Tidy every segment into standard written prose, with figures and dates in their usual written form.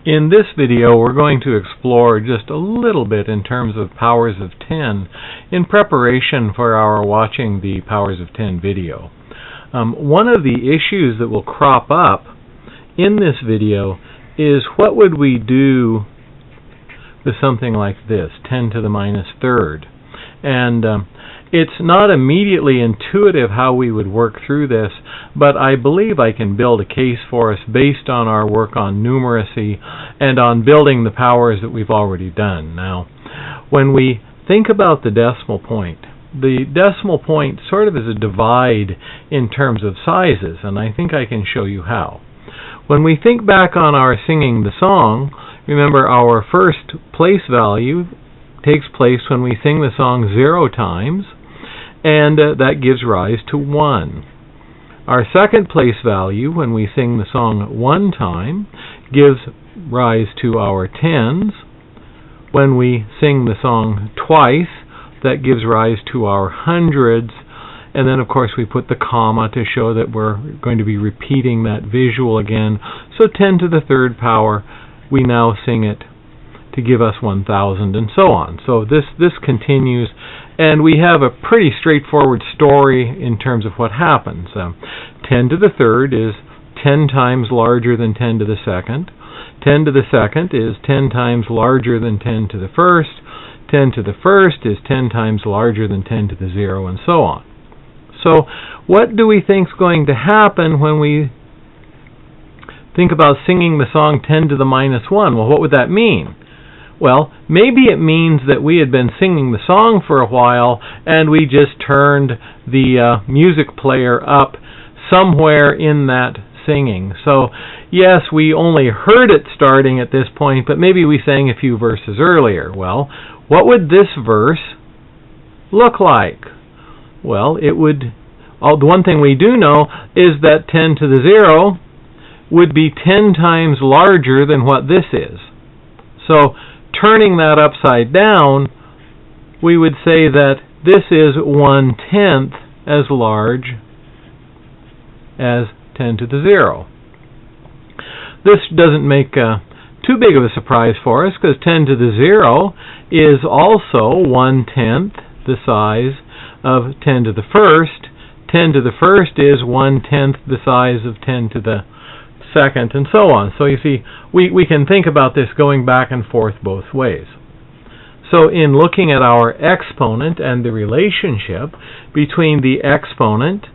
In this video, we're going to explore just a little bit in terms of powers of 10 in preparation for our watching the powers of 10 video. One of the issues that will crop up in this video is what would we do with something like this, 10 to the minus third. And it's not immediately intuitive how we would work through this, but I believe I can build a case for us based on our work on numeracy and on building the powers that we've already done. Now, when we think about the decimal point sort of is a divide in terms of sizes, and I think I can show you how. When we think back on our singing the song, remember our first place value takes place when we sing the song 0 times, and that gives rise to 1. Our second place value, when we sing the song 1 time, gives rise to our tens. When we sing the song twice, that gives rise to our hundreds. And then, of course, we put the comma to show that we're going to be repeating that visual again. So 10 to the third power, we now sing it to give us 1,000, and so on. So this continues, and we have a pretty straightforward story in terms of what happens. 10 to the third is 10 times larger than 10 to the second. 10 to the second is 10 times larger than 10 to the first. 10 to the first is 10 times larger than 10 to the 0, and so on. So what do we think is going to happen when we think about singing the song 10 to the minus 1? Well, what would that mean? Well, maybe it means that we had been singing the song for a while and we just turned the music player up somewhere in that singing. So, yes, we only heard it starting at this point, but maybe we sang a few verses earlier. Well, what would this verse look like? Well, it would, the one thing we do know is that 10 to the 0 would be 10 times larger than what this is. So, turning that upside down, we would say that this is 1/10 as large as 10 to the 0. This doesn't make too big of a surprise for us, because 10 to the 0 is also 1/10 the size of 10 to the first. 10 to the first is 1/10 the size of 10 to the second, and so on. So you see, we can think about this going back and forth both ways. So in looking at our exponent and the relationship between the exponent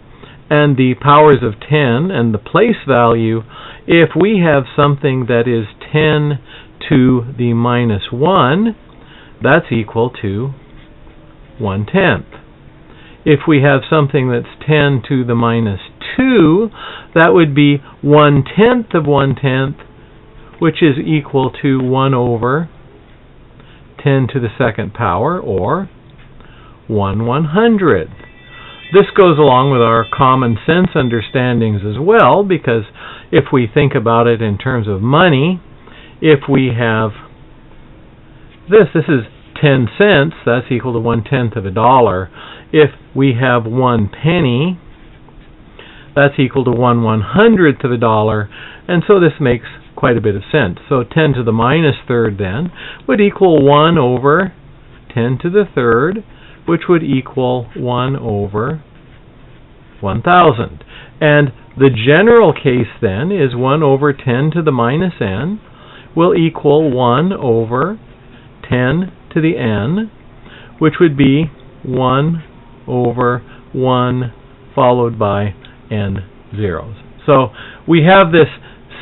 and the powers of 10 and the place value, if we have something that is 10 to the minus 1, that's equal to 1/10. If we have something that's 10 to the minus 2, that would be 1/10 of 1/10, which is equal to 1 over 10 to the second power, or 1/100th. This goes along with our common sense understandings as well, because if we think about it in terms of money, if we have this is 10 cents, that's equal to 1/10 of a dollar. If we have 1 penny, that's equal to 1/100th of a dollar, and so this makes quite a bit of sense. So 10 to the minus third then would equal 1 over 10 to the third, which would equal 1 over 1,000. And the general case then is 1 over 10 to the minus n will equal 1 over 10 to the n, which would be 1 over 1 followed by n zeros. So we have this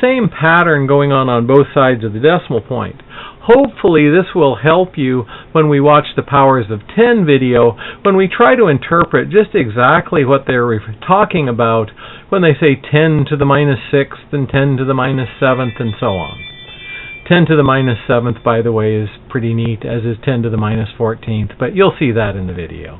same pattern going on both sides of the decimal point. Hopefully this will help you when we watch the powers of 10 video, when we try to interpret just exactly what they're talking about when they say 10 to the minus 6th and 10 to the minus 7th and so on. 10 to the minus 7th, by the way, is pretty neat, as is 10 to the minus 14th, but you'll see that in the video.